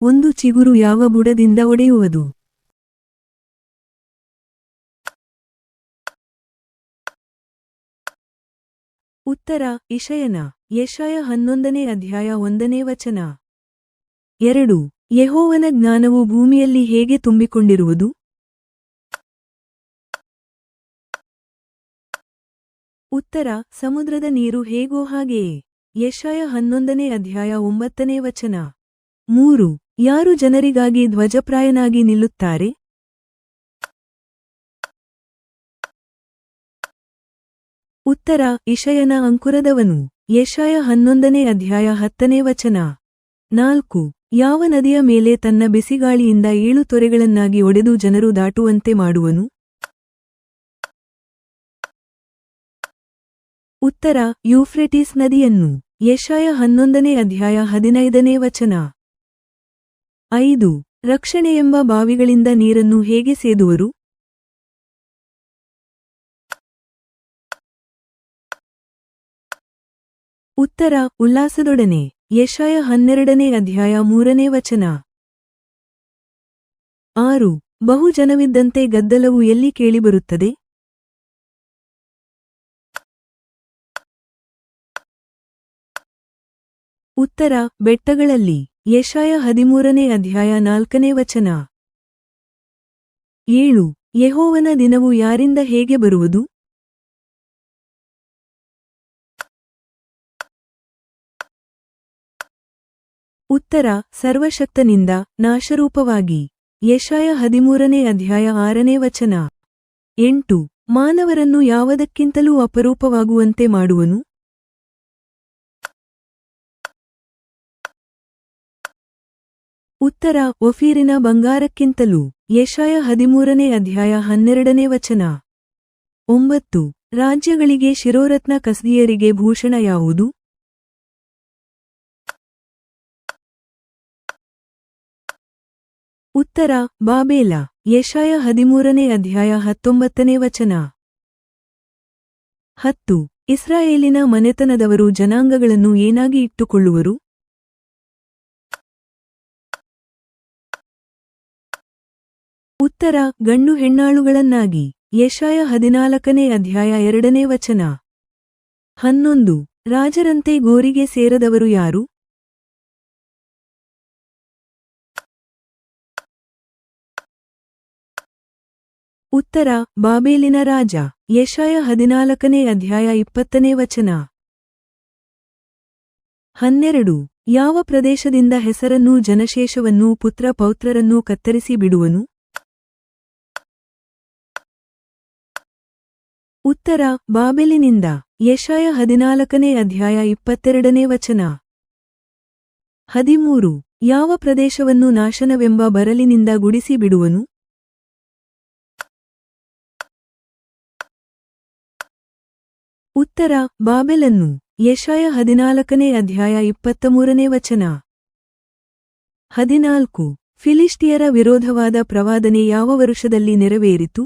ಒಂದು ಚಿಗುರು ಯಾವ ಬುಡದಿಂದ ಒಡೆಯುವುದು? ಉತ್ತರ ಇಷಯನ. ಯೆಶಾಯ 11ನೇ ಅಧ್ಯಾಯ 1ನೇ ವಚನ. 2. ಯೆಹೋವನ ಜ್ಞಾನವು ಭೂಮಿಯಲ್ಲಿ ಹೇಗೆ ತುಂಬಿಕೊಂಡಿರುವುದು? ಉತ್ತರ ಸಮುದ್ರದ ನೀರು ಹೇಗೋ ಹಾಗೆಯೇ. ಯೆಶಾಯ 11ನೇ ಅಧ್ಯಾಯ 9ನೇ ವಚನ. 3. ಯಾರು ಜನರಿಗಾಗಿ ಧ್ವಜಪ್ರಾಯನಾಗಿ ನಿಲ್ಲುತ್ತಾರೆ? ಉತ್ತರ ಇಷಯನ ಅಂಕುರದವನು. ಯೆಶಾಯ 11ನೇ ಅಧ್ಯಾಯ 10ನೇ ವಚನ. 4. ಯಾವ ನದಿಯ ಮೇಲೆ ತನ್ನ ಬಿಸಿಗಾಳಿಯಿಂದ 7 ತೊರೆಗಳನ್ನಾಗಿ ಒಡೆದು ಜನರು ದಾಟುವಂತೆ ಮಾಡುವನು? ಉತ್ತರ ಯೂಫ್ರೆಟಿಸ್ ನದಿಯನ್ನು. ಯೆಶಾಯ 11ನೇ ಅಧ್ಯಾಯ 15ನೇ ವಚನ. 5. ರಕ್ಷಣೆಯೆಂಬ ಬಾವಿಗಳಿಂದ ನೀರನ್ನು ಹೇಗೆ ಸೇದುವರು? ಉತ್ತರ ಉಲ್ಲಾಸದೊಡನೆ. ಯೆಶಾಯ 12ನೇ ಅಧ್ಯಾಯ 3ನೇ ವಚನ. 6. ಬಹು ಜನವಿದ್ದಂತೆ ಗದ್ದಲವು ಎಲ್ಲಿ ಕೇಳಿಬರುತ್ತದೆ? ಉತ್ತರ ಬೆಟ್ಟಗಳಲ್ಲಿ. ಯೆಶಾಯ 13ನೇ ಅಧ್ಯಾಯ 4ನೇ ವಚನ. 7. ಯೆಹೋವನ ದಿನವು ಯಾರಿಂದ ಹೇಗೆ ಬರುವುದು? ಉತ್ತರ ಸರ್ವಶಕ್ತನಿಂದ, ನಾಶರೂಪವಾಗಿ. ಯೆಶಾಯ 13ನೇ ಅಧ್ಯಾಯ 6ನೇ ವಚನ. 8. ಮಾನವರನ್ನು ಯಾವುದಕ್ಕಿಂತಲೂ ಅಪರೂಪವಾಗುವಂತೆ ಮಾಡುವನು? ಉತ್ತರ ಒಫೀರಿನ ಬಂಗಾರಕ್ಕಿಂತಲೂ. ಯೆಶಾಯ 13ನೇ ಅಧ್ಯಾಯ 12ನೇ ವಚನ. 9. ರಾಜ್ಯಗಳಿಗೆ ಶಿರೋರತ್ನ ಕಸ್ದೀಯರಿಗೆ ಭೂಷಣ ಯಾವುದು? ಉತ್ತರ ಬಾಬೇಲ. ಯೆಶಾಯ 13ನೇ ಅಧ್ಯಾಯ 19ನೇ ವಚನ. 10. ಇಸ್ರಾಯೇಲಿನ ಮನೆತನದವರು ಜನಾಂಗಗಳನ್ನು ಏನಾಗಿ ಇಟ್ಟುಕೊಳ್ಳುವರು? ಉತ್ತರ ಗಂಡು ಹೆಣ್ಣಾಳುಗಳನ್ನಾಗಿ. ಯೆಶಾಯ 14ನೇ ಅಧ್ಯಾಯ 2ನೇ ವಚನ. 11. ರಾಜರಂತೆ ಗೋರಿಗೆ ಸೇರದವರು ಯಾರು? ಉತ್ತರ ಬಾಬೇಲಿನ ರಾಜ. ಯೆಶಾಯ 14ನೇ ಅಧ್ಯಾಯ 20ನೇ ವಚನ. 12. ಯಾವ ಪ್ರದೇಶದಿಂದ ಹೆಸರನ್ನೂ ಜನಶೇಷವನ್ನೂ ಪುತ್ರ ಪೌತ್ರರನ್ನೂ ಕತ್ತರಿಸಿ ಬಿಡುವನು? ಉತ್ತರ ಬಾಬೆಲಿನಿಂದ. ಯೆಶಾಯ 14ನೇ ಅಧ್ಯಾಯ 22ನೇ ವಚನ. 13. ಯಾವ ಪ್ರದೇಶವನ್ನು ನಾಶನವೆಂಬ ಬರಲಿನಿಂದ ಗುಡಿಸಿ ಬಿಡುವನು? ಉತ್ತರ ಬಾಬೆಲನ್ನು. ಯೆಶಾಯ 14ನೇ ಅಧ್ಯಾಯ 23ನೇ ವಚನ. 14. ಫಿಲಿಷ್ಟಿಯರ ವಿರೋಧವಾದ ಪ್ರವಾದನೆ ಯಾವ ವರುಷದಲ್ಲಿ ನೆರವೇರಿತು?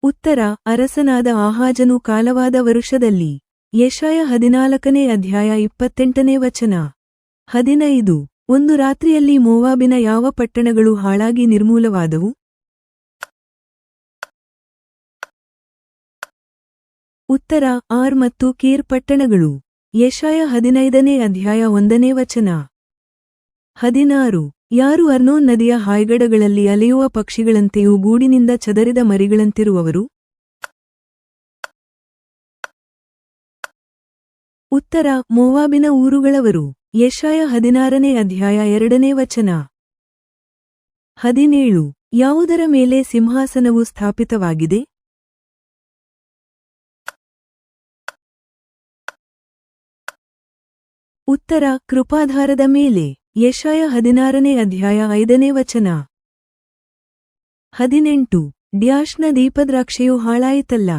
ಉತ್ತರ ಅರಸನಾದ ಆಹಾಜನು ಕಾಲವಾದ ವರುಷದಲ್ಲಿ. ಯೆಶಾಯ 14ನೇ ಅಧ್ಯಾಯ 28ನೇ ವಚನ. 15. ಒಂದು ರಾತ್ರಿಯಲ್ಲಿ ಮೋವಾಬಿನ ಯಾವ ಪಟ್ಟಣಗಳು ಹಾಳಾಗಿ ನಿರ್ಮೂಲವಾದವು? ಉತ್ತರ ಆರ್ ಮತ್ತು ಕೀರ್ ಪಟ್ಟಣಗಳು. ಯೆಶಾಯ 15ನೇ ಅಧ್ಯಾಯ 1ನೇ ವಚನ. 16. ಯಾರು ಅರ್ನೋನ್ ನದಿಯ ಹಾಯ್ಗಡಗಳಲ್ಲಿ ಅಲೆಯುವ ಪಕ್ಷಿಗಳಂತೆಯೂ ಗೂಡಿನಿಂದ ಚದರಿದ ಮರಿಗಳಂತಿರುವವರು? ಉತ್ತರ ಮೋವಾಬಿನ ಊರುಗಳವರು. ಯೆಶಾಯ 16ನೇ ಅಧ್ಯಾಯ 2ನೇ ವಚನ. 17. ಯಾವುದರ ಮೇಲೆ ಸಿಂಹಾಸನವು ಸ್ಥಾಪಿತವಾಗಿದೆ? ಉತ್ತರ ಕೃಪಾಧಾರದ ಮೇಲೆ. ಯೆಶಾಯ 16ನೇ ಅಧ್ಯಾಯ 5ನೇ ವಚನ. 18. ಡ್ಯಾಶ್ನ ದೀಪದ್ರಾಕ್ಷೆಯು ಹಾಳಾಯಿತಲ್ಲ.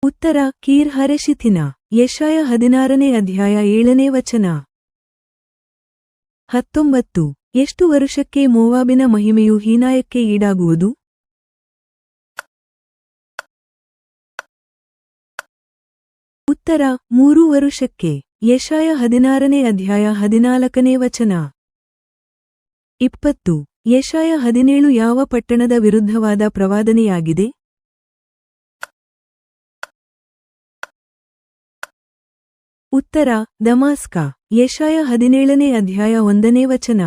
ಉತ್ತರ ಕೀರ್ ಹರೆಷಿಥಿನ. ಯೆಶಾಯ 16ನೇ ಅಧ್ಯಾಯ 7ನೇ ವಚನ. 19. ಎಷ್ಟು ವರುಷಕ್ಕೆ ಮೋವಾಬಿನ ಮಹಿಮೆಯು ಹೀನಾಯಕ್ಕೆ ಈಡಾಗುವುದು? ಉತ್ತರ 3 ವರುಷಕ್ಕೆ. ಯೆಶಾಯ 16ನೇ ಅಧ್ಯಾಯ 14ನೇ ವಚನ. 20. ಯೆಶಾಯ 17 ಯಾವ ಪಟ್ಟಣದ ವಿರುದ್ಧವಾದ ಪ್ರವಾದನೆಯಾಗಿದೆ? ಉತ್ತರ ದಮಾಸ್ಕ. ಯೆಶಾಯ 17ನೇ ಅಧ್ಯಾಯ 1ನೇ ವಚನ.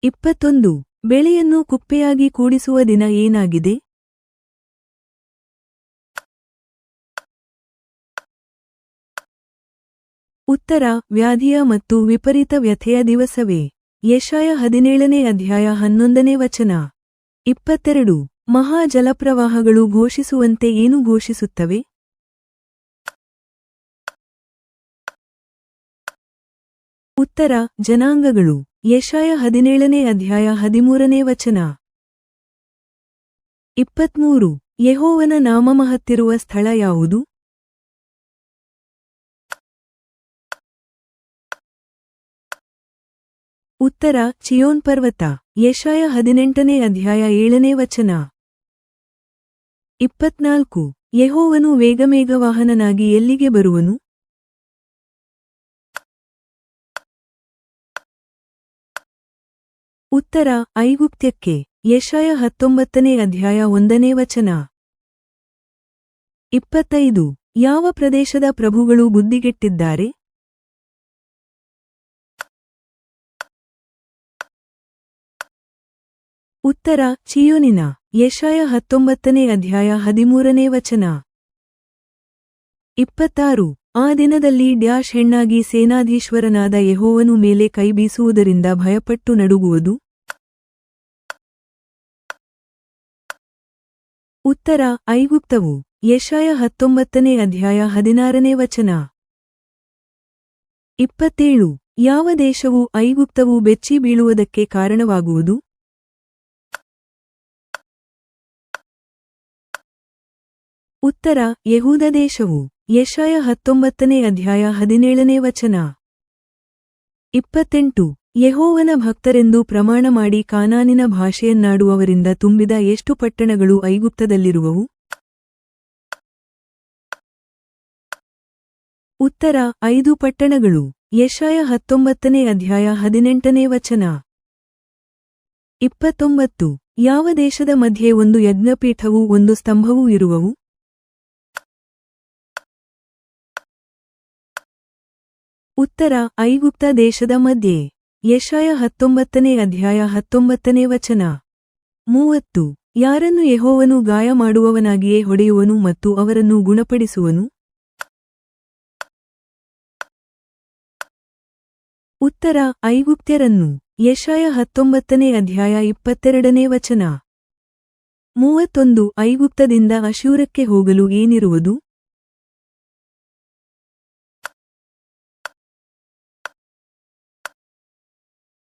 21. ಬೆಳೆಯನ್ನು ಕುಪ್ಪೆಯಾಗಿ ಕೂಡಿಸುವ ದಿನ ಏನಾಗಿದೆ? ಉತ್ತರ ವ್ಯಾಧಿಯ ಮತ್ತು ವಿಪರೀತ ವ್ಯಥೆಯ ದಿವಸವೇ. ಯೆಶಾಯ 17ನೇ ಅಧ್ಯಾಯ 11ನೇ ವಚನ. 22. ಮಹಾ ಜಲಪ್ರವಾಹಗಳು ಘೋಷಿಸುವಂತೆ ಏನು ಘೋಷಿಸುತ್ತವೆ? ಉತ್ತರ ಜನಾಂಗಗಳು. ಯೆಶಾಯ 17ನೇ ಅಧ್ಯಾಯ 13ನೇ ವಚನ. 23. ಯೆಹೋವನ ನಾಮಮಹತ್ತಿರುವ ಸ್ಥಳ ಯಾವುದು? ಉತ್ತರ ಚಿಯೋನ್ ಪರ್ವತ. ಯೆಶಾಯ 18ನೇ ಅಧ್ಯಾಯ 7ನೇ ವಚನ. 24. ಯೆಹೋವನು ವೇಗಮೇಘವಾಹನನಾಗಿ ಎಲ್ಲಿಗೆ ಬರುವನು? ಉತ್ತರ ಐಗುಪ್ತ್ಯಕ್ಕೆ. ಯೆಶಾಯ 19ನೇ ಅಧ್ಯಾಯ 1ನೇ ವಚನ. 25. ಯಾವ ಪ್ರದೇಶದ ಪ್ರಭುಗಳು ಬುದ್ಧಿಗೆಟ್ಟಿದ್ದಾರೆ? ಉತ್ತರ ಚಿಯೋನಿನ. ಯೆಶಾಯ 19ನೇ ಅಧ್ಯಾಯ 13ನೇ ವಚನ. 26. ಆ ದಿನದಲ್ಲಿ ಹೆಣ್ಣಾಗಿ ಸೇನಾಧೀಶ್ವರನಾದ ಯೆಹೋವನು ಮೇಲೆ ಕೈಬೀಸುವುದರಿಂದ ಭಯಪಟ್ಟು ನಡುಗುವುದು? ಉತ್ತರ ಐಗುಪ್ತವು. ಯೆಶಾಯ 19ನೇ ಅಧ್ಯಾಯ 16ನೇ ವಚನ. 27. ಯಾವ ದೇಶವು ಐಗುಪ್ತವು ಬೆಚ್ಚಿ ಬೀಳುವುದಕ್ಕೆ ಕಾರಣವಾಗುವುದು? ಉತ್ತರ ಯೆಹೂದ ದೇಶವು. ಯೆಶಾಯ 19ನೇ ಅಧ್ಯಾಯ 17ನೇ ವಚನ. 28. ಯೆಹೋವನ ಭಕ್ತರೆಂದು ಪ್ರಮಾಣ ಮಾಡಿ ಕಾನಾನಿನ ಭಾಷೆಯನ್ನಾಡುವವರಿಂದ ತುಂಬಿದ ಎಷ್ಟು ಪಟ್ಟಣಗಳು ಐಗುಪ್ತದಲ್ಲಿರುವವು? ಉತ್ತರ 5 ಪಟ್ಟಣಗಳು. ಯೆಶಾಯ 19ನೇ ಅಧ್ಯಾಯ 18ನೇ ವಚನ. 29. ಯಾವ ದೇಶದ ಮಧ್ಯೆ ಒಂದು ಯಜ್ಞಪೀಠವೂ ಒಂದು ಸ್ತಂಭವೂ ಇರುವವು? ಉತ್ತರ ಐಗುಪ್ತ ದೇಶದ ಮಧ್ಯೆ. ಯೆಶಾಯ 19ನೇ ಅಧ್ಯಾಯ 19ನೇ ವಚನ. 30. ಯಾರನ್ನು ಯೆಹೋವನು ಗಾಯ ಮಾಡುವವನಾಗಿಯೇ ಹೊಡೆಯುವನು ಮತ್ತು ಅವರನ್ನು ಗುಣಪಡಿಸುವನು? ಉತ್ತರ ಐಗುಪ್ತ್ಯರನ್ನು. ಯೆಶಾಯ 19ನೇ ಅಧ್ಯಾಯ 22ನೇ ವಚನ. 31. ಐಗುಪ್ತದಿಂದ ಅಶ್ಶೂರಕ್ಕೆ ಹೋಗಲು ಏನಿರುವುದು?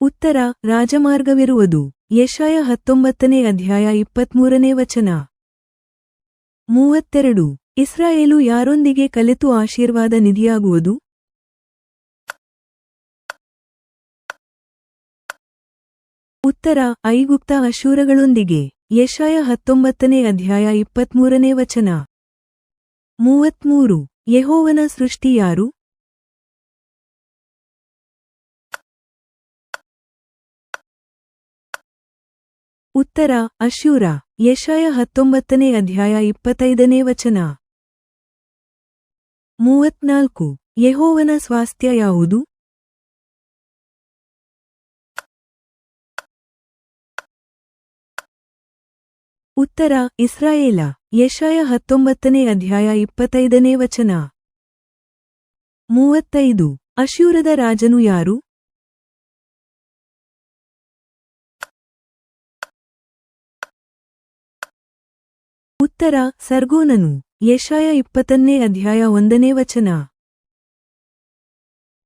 ಉತ್ತರ ರಾಜಮಾರ್ಗವಿರುವುದು. ಯೆಶಾಯ 19ನೇ ಅಧ್ಯಾಯ 23ನೇ ವಚನ. 32. ಇಸ್ರಾಯೇಲು ಯಾರೊಂದಿಗೆ ಕಲೆತು ಆಶೀರ್ವಾದ ನಿಧಿಯಾಗುವುದು? ಉತ್ತರ ಐಗುಪ್ತ ಅಶ್ಶೂರಗಳೊಂದಿಗೆ. ಯೆಶಾಯ 19ನೇ ಅಧ್ಯಾಯ 23ನೇ ವಚನ. 33. ಯೆಹೋವನ ಸೃಷ್ಟಿ ಯಾರು? ಉತ್ತರ ಅಶ್ಶೂರ. ಯೆಶಾಯ 19ನೇ ಅಧ್ಯಾಯ 25ನೇ ವಚನ. 34. ಯೆಹೋವನ ಸ್ವಾಸ್ಥ್ಯ ಯಾವುದು? ಉತ್ತರ ಇಸ್ರಾಯೇಲ. ಯೆಶಾಯ 19ನೇ ಅಧ್ಯಾಯ 25ನೇ ವಚನ. 35. ಅಶ್ಶೂರದ ರಾಜನು ಯಾರು? ಉತ್ತರ ಸರ್ಗೋನನು. ಯೆಶಾಯ 20ನೇ ಅಧ್ಯಾಯ 1ನೇ ವಚನ.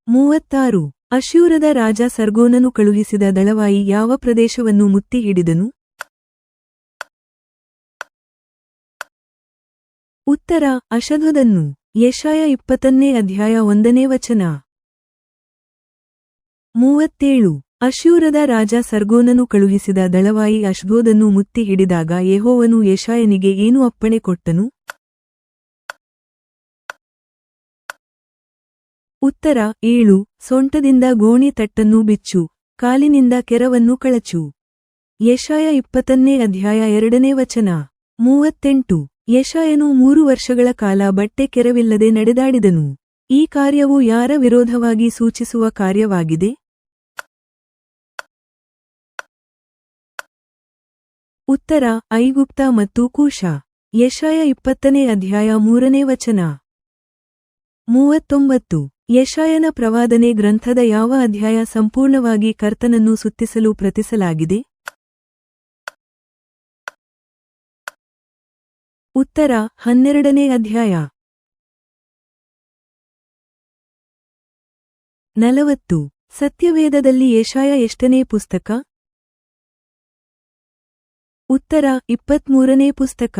36. ಅಶ್ಶೂರದ ರಾಜ ಸರ್ಗೋನನು ಕಳುಹಿಸಿದ ದಳವಾಯಿ ಯಾವ ಪ್ರದೇಶವನ್ನು ಮುತ್ತಿ ಹಿಡಿದನು? ಉತ್ತರ ಅಷದೋದನ್ನು. ಯೆಶಾಯ 20ನೇ ಅಧ್ಯಾಯ 1ನೇ ವಚನ. 37. ಅಶ್ಶೂರದ ರಾಜ ಸರ್ಗೋನನು ಕಳುಹಿಸಿದ ದಳವಾಯಿ ಅಷ್ಡೋದನ್ನು ಮುತ್ತಿ ಹಿಡಿದಾಗ ಯೆಹೋವನು ಯೆಶಾಯನಿಗೆ ಏನು ಅಪ್ಪಣೆ ಕೊಟ್ಟನು? ಉತ್ತರ 7 ಸೊಂಟದಿಂದ ಗೋಣಿ ತಟ್ಟನ್ನು ಬಿಚ್ಚು ಕಾಲಿನಿಂದ ಕೆರವನ್ನು ಕಳಚು. ಯೆಶಾಯ 20ನೇ ಅಧ್ಯಾಯ 2ನೇ ವಚನ. 38 ಯೆಶಾಯನು 3 ವರ್ಷಗಳ ಕಾಲ ಬಟ್ಟೆ ಕೆರವಿಲ್ಲದೆ ನಡೆದಾಡಿದನು. ಈ ಕಾರ್ಯವು ಯಾರ ವಿರೋಧವಾಗಿ ಸೂಚಿಸುವ ಕಾರ್ಯವಾಗಿದೆ? ಉತ್ತರ ಐಗುಪ್ತ ಮತ್ತು ಕೂಷ. ಯೆಶಾಯ 20ನೇ ಅಧ್ಯಾಯ 3ನೇ ವಚನ. 39 ಯೆಶಾಯನ ಪ್ರವಾದನೆ ಗ್ರಂಥದ ಯಾವ ಅಧ್ಯಾಯ ಸಂಪೂರ್ಣವಾಗಿ ಕರ್ತನನ್ನು ಸ್ತುತಿಸಲು ಪ್ರತಿಸಲಾಗಿದೆ? ಉತ್ತರ 12ನೇ ಅಧ್ಯಾಯ. 40 ಸತ್ಯವೇದದಲ್ಲಿ ಯೆಶಾಯ ಎಷ್ಟನೇ ಪುಸ್ತಕ? ಉತ್ತರ 23ನೇ ಪುಸ್ತಕ.